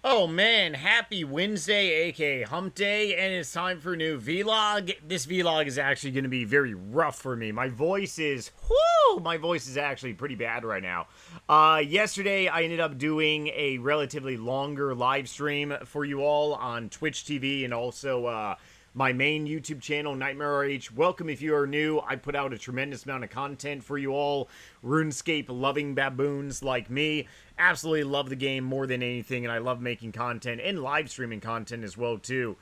Oh man, happy Wednesday, aka Hump Day, and it's time for a new vlog. This vlog is actually going to be very rough for me. My voice is actually pretty bad right now. Yesterday, I ended up doing a relatively longer live stream for you all on Twitch TV and also my main YouTube channel, Nightmare RH. Welcome if you are new. I put out a tremendous amount of content for you all, RuneScape loving baboons like me. Absolutely love the game more than anything, and I love making content and live streaming content as well too.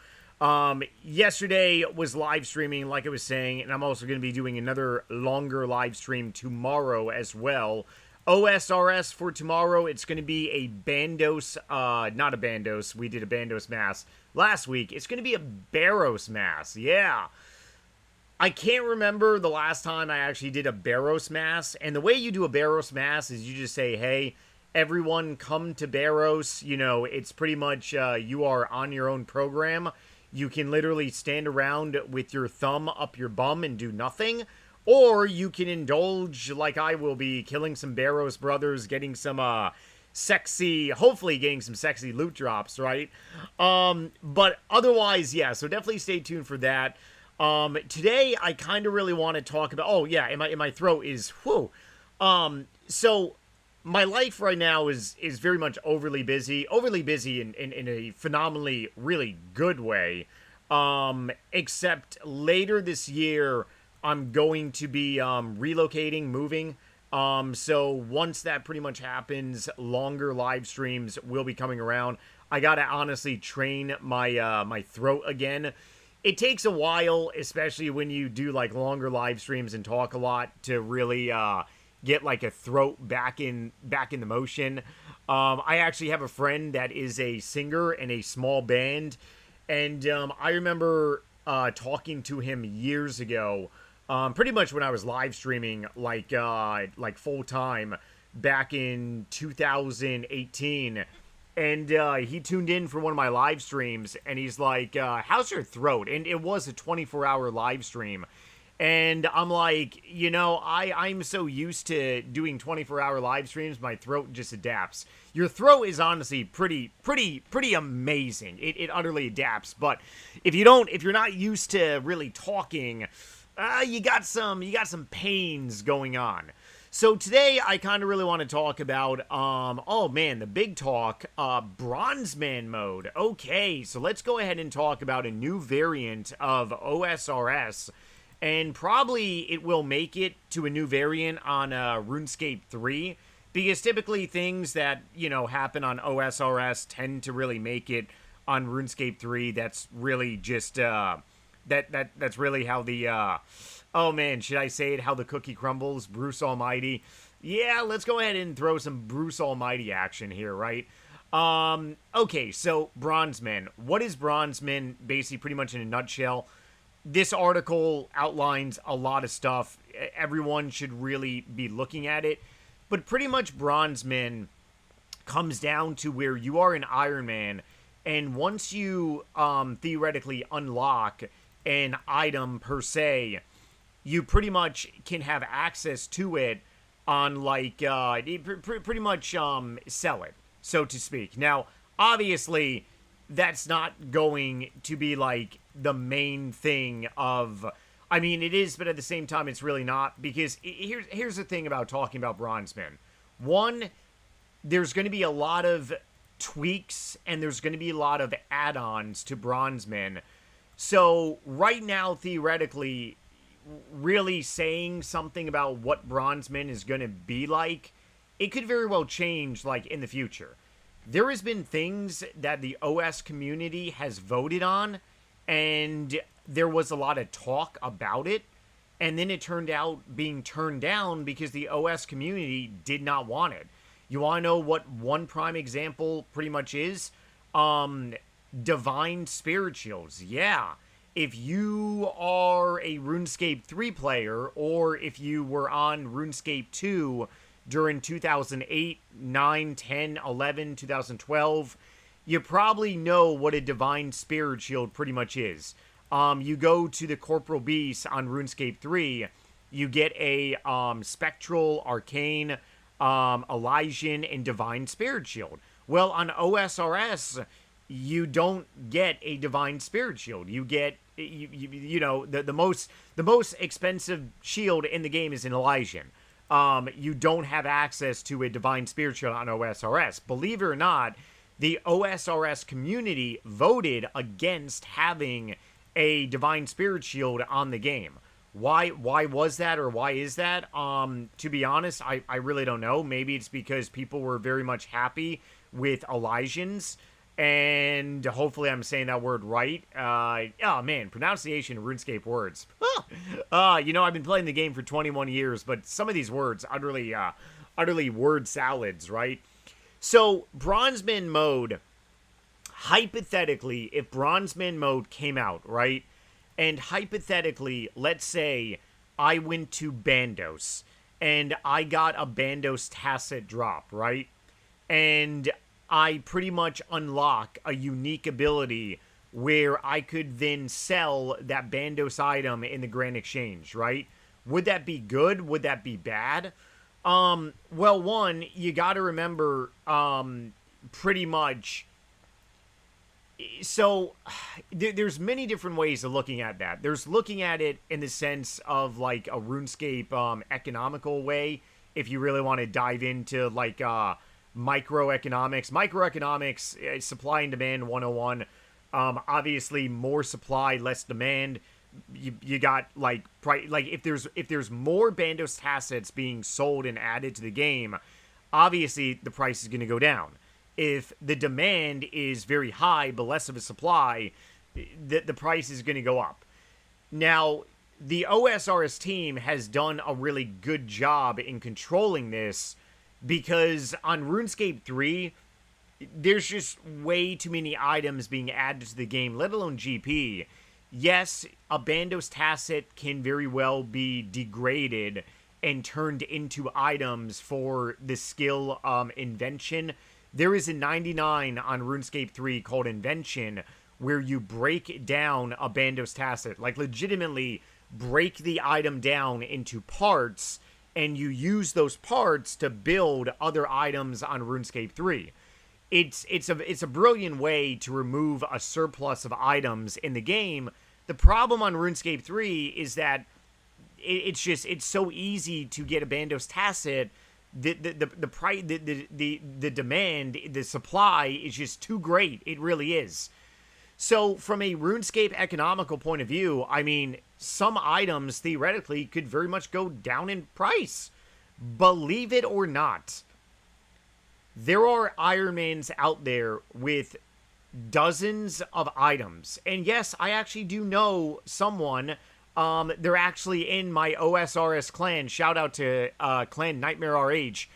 Yesterday was live streaming, like I was saying, and I'm also going to be doing another longer live stream tomorrow as well. OSRS for tomorrow. It's going to be a Bandos, not a Bandos. We did a Bandos Mass last week. It's going to be a Barrows Mass. Yeah. I can't remember the last time I actually did a Barrows Mass. And the way you do a Barrows Mass is you just say, hey, everyone come to Barrows. You know, it's pretty much you are on your own program. You can literally stand around with your thumb up your bum and do nothing. Or you can indulge, like I will be, killing some Barrows brothers, getting some hopefully getting some sexy loot drops, right? But otherwise, yeah, so definitely stay tuned for that. Today, I kind of really want to talk about, oh yeah, in my throat is, whew. So my life right now is very much overly busy in a phenomenally really good way. Except later this year, I'm going to be relocating, moving. So once that pretty much happens, longer live streams will be coming around. I gotta honestly train my my throat again. It takes a while, especially when you do like longer live streams and talk a lot, to really get like a throat back in the motion. I actually have a friend that is a singer in a small band, and I remember talking to him years ago. Pretty much when I was live streaming, like full time, back in 2018, and he tuned in for one of my live streams, and he's like, "How's your throat?" And it was a 24-hour live stream, and I'm like, I'm so used to doing 24-hour live streams, my throat just adapts. Your throat is honestly pretty amazing. It utterly adapts, but if you're not used to really talking. You got some pains going on. So today I kind of really want to talk about, oh man, the big talk, Bronzeman mode. Okay, so let's go ahead and talk about a new variant of OSRS, and probably it will make it to a new variant on RuneScape 3, because typically things that, happen on OSRS tend to really make it on RuneScape 3. That's really just, that's really how the oh man, should I say it, how the cookie crumbles, Bruce Almighty. Yeah, let's go ahead and throw some Bruce Almighty action here, right? Okay, so Bronzeman. What is Bronzeman? Basically, pretty much in a nutshell, this article outlines a lot of stuff. Everyone should really be looking at it, but pretty much Bronzeman comes down to where you are an Iron Man, and once you theoretically unlock an item per se, you pretty much can have access to it on pretty much sell it, so to speak. Now, obviously, that's not going to be like the main thing of. I mean, it is, but at the same time, it's really not, because here's the thing about talking about Bronzeman. One, there's going to be a lot of tweaks and there's going to be a lot of add-ons to Bronzeman. So right now, theoretically, really saying something about what Bronzeman is going to be like, it could very well change like in the future. There has been things that the OS community has voted on, and there was a lot of talk about it, and then it turned out being turned down because the OS community did not want it. You want to know what one prime example pretty much is? Divine Spirit Shields. Yeah. If you are a RuneScape 3 player, or if you were on RuneScape 2 during 2008, 9, 10, 11, 2012, you probably know what a Divine Spirit Shield pretty much is. You go to the Corporal Beast on RuneScape 3, you get a Spectral, Arcane, Elysian, and Divine Spirit Shield. Well, on OSRS, you don't get a divine spirit shield. You get you know the most expensive shield in the game is an Elysian. You don't have access to a divine spirit shield on OSRS. Believe it or not, the OSRS community voted against having a divine spirit shield on the game. Why was that, or why is that? To be honest, I really don't know. Maybe it's because people were very much happy with Elysians, and hopefully I'm saying that word right. Oh man, pronunciation of RuneScape words. You know, I've been playing the game for 21 years, but some of these words, utterly word salads, right? So, Bronzeman mode, hypothetically, if Bronzeman mode came out, right? And hypothetically, let's say I went to Bandos and I got a Bandos Tacit drop, right? And I pretty much unlock a unique ability where I could then sell that Bandos item in the Grand Exchange, right? Would that be good? Would that be bad? Well, one, you got to remember, pretty much. So, there's many different ways of looking at that. There's looking at it in the sense of, like, a RuneScape economical way, if you really want to dive into, like, microeconomics. Microeconomics, supply and demand 101. Obviously, more supply, less demand. You got, like, if there's more Bandos Tacits being sold and added to the game, obviously, the price is going to go down. If the demand is very high but less of a supply, the price is going to go up. Now, the OSRS team has done a really good job in controlling this, because on RuneScape 3, there's just way too many items being added to the game, let alone GP. Yes, a Bandos Tacit can very well be degraded and turned into items for the skill Invention. There is a 99 on RuneScape 3 called Invention, where you break down a Bandos Tacit. Like, legitimately break the item down into parts, and you use those parts to build other items on RuneScape 3. It's a brilliant way to remove a surplus of items in the game. The problem on RuneScape 3 is that it's so easy to get a Bandos Tacit. The price, the demand, the supply is just too great. It really is. So from a RuneScape economical point of view, I mean, some items theoretically could very much go down in price. Believe it or not, there are Ironmans out there with dozens of items. And yes, I actually do know someone. They're actually in my OSRS clan. Shout out to Clan Nightmare RH.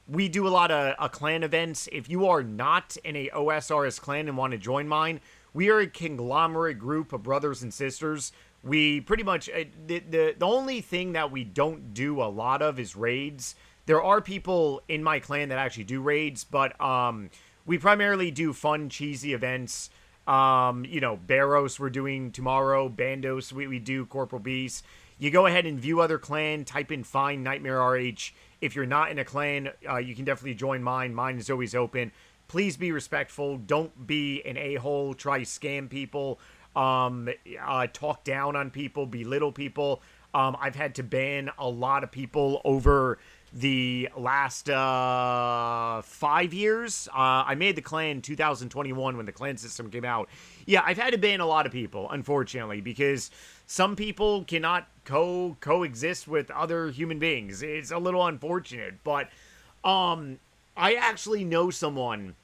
We do a lot of clan events. If you are not in a OSRS clan and want to join mine, we are a conglomerate group of brothers and sisters. We pretty much, the only thing that we don't do a lot of is raids. There are people in my clan that actually do raids, but we primarily do fun, cheesy events. You know, Barros we're doing tomorrow, Bandos we do Corporal Beast. You go ahead and view other clan, type in Find Nightmare RH. If you're not in a clan, you can definitely join mine. Mine is always open. Please be respectful. Don't be an a-hole. Try to scam people. Talk down on people. Belittle people. I've had to ban a lot of people over the last 5 years. I made the clan in 2021 when the clan system came out. Yeah, I've had to ban a lot of people, unfortunately, because some people cannot coexist with other human beings. It's a little unfortunate, but I actually know someone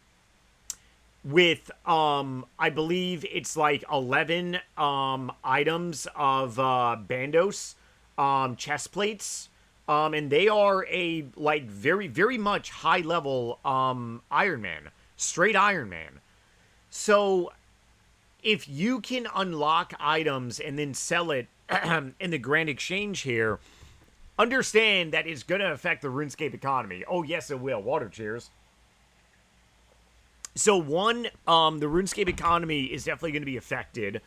with I believe it's like 11 items of Bandos chest plates. And they are a, like, very, very much high-level Iron Man. Straight Iron Man. So, if you can unlock items and then sell it in the Grand Exchange here, understand that it's going to affect the RuneScape economy. Oh, yes, it will. Water cheers. So, one, the RuneScape economy is definitely going to be affected.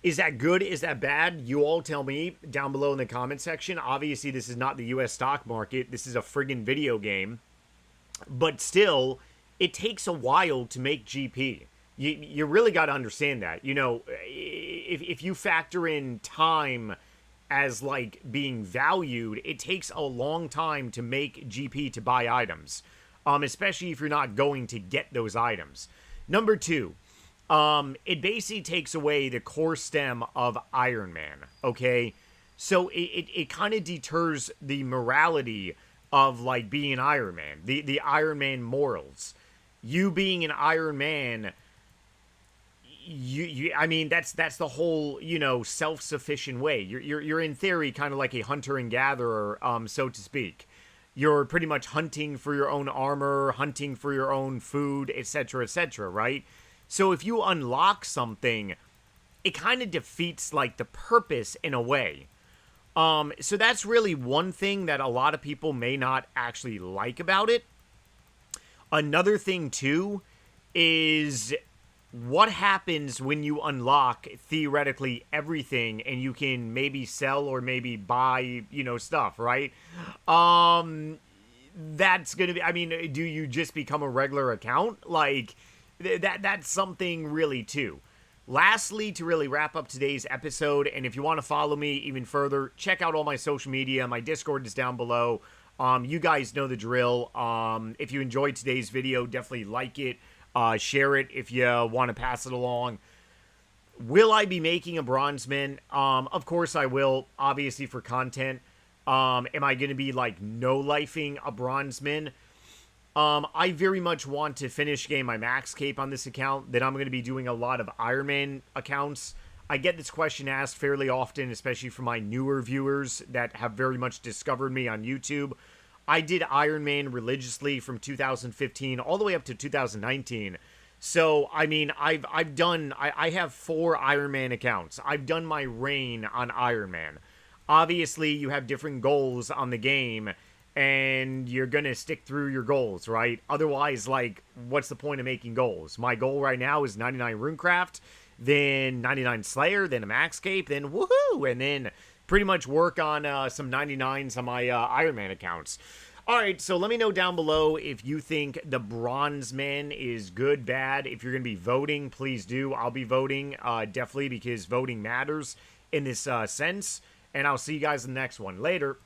Is that good? Is that bad? You all tell me down below in the comment section. Obviously, this is not the U.S. stock market. This is a friggin' video game. But still, it takes a while to make GP. You really got to understand that. You know, if you factor in time as like being valued, it takes a long time to make GP to buy items, especially if you're not going to get those items. Number two, it basically takes away the core stem of Iron Man, okay? So it kind of deters the morality of, like, being Iron Man, the Iron Man morals. You being an Iron Man, I mean, that's the whole, you know, self-sufficient way. You're in theory kind of like a hunter and gatherer, so to speak. You're pretty much hunting for your own armor, hunting for your own food, etc., right? So if you unlock something, it kind of defeats, like, the purpose in a way. So that's really one thing that a lot of people may not actually like about it. Another thing, too, is what happens when you unlock, theoretically, everything and you can maybe sell or maybe buy, you know, stuff, right? That's gonna be, I mean, do you just become a regular account? Like, that's something really, too. Lastly, to really wrap up today's episode, and if you want to follow me even further, check out all my social media. My Discord is down below. You guys know the drill. If you enjoyed today's video, definitely like it. Share it if you want to pass it along. Will I be making a Bronzeman? Of course I will, obviously for content. Am I going to be, like, no-lifing a Bronzeman? I very much want to finish getting my max cape on this account. Then I'm going to be doing a lot of Iron Man accounts. I get this question asked fairly often, especially from my newer viewers that have very much discovered me on YouTube. I did Iron Man religiously from 2015 all the way up to 2019. So, I mean, I have 4 Iron Man accounts. I've done my reign on Iron Man. Obviously, you have different goals on the game, and you're gonna stick through your goals, right? Otherwise, like, what's the point of making goals? My goal right now is 99 Runecraft, then 99 Slayer, then a Max Cape, then woohoo, and then pretty much work on some 99s on my Iron Man accounts. Alright, so let me know down below if you think the Bronzeman is good, bad. If you're going to be voting, please do. I'll be voting, definitely, because voting matters in this sense. And I'll see you guys in the next one. Later.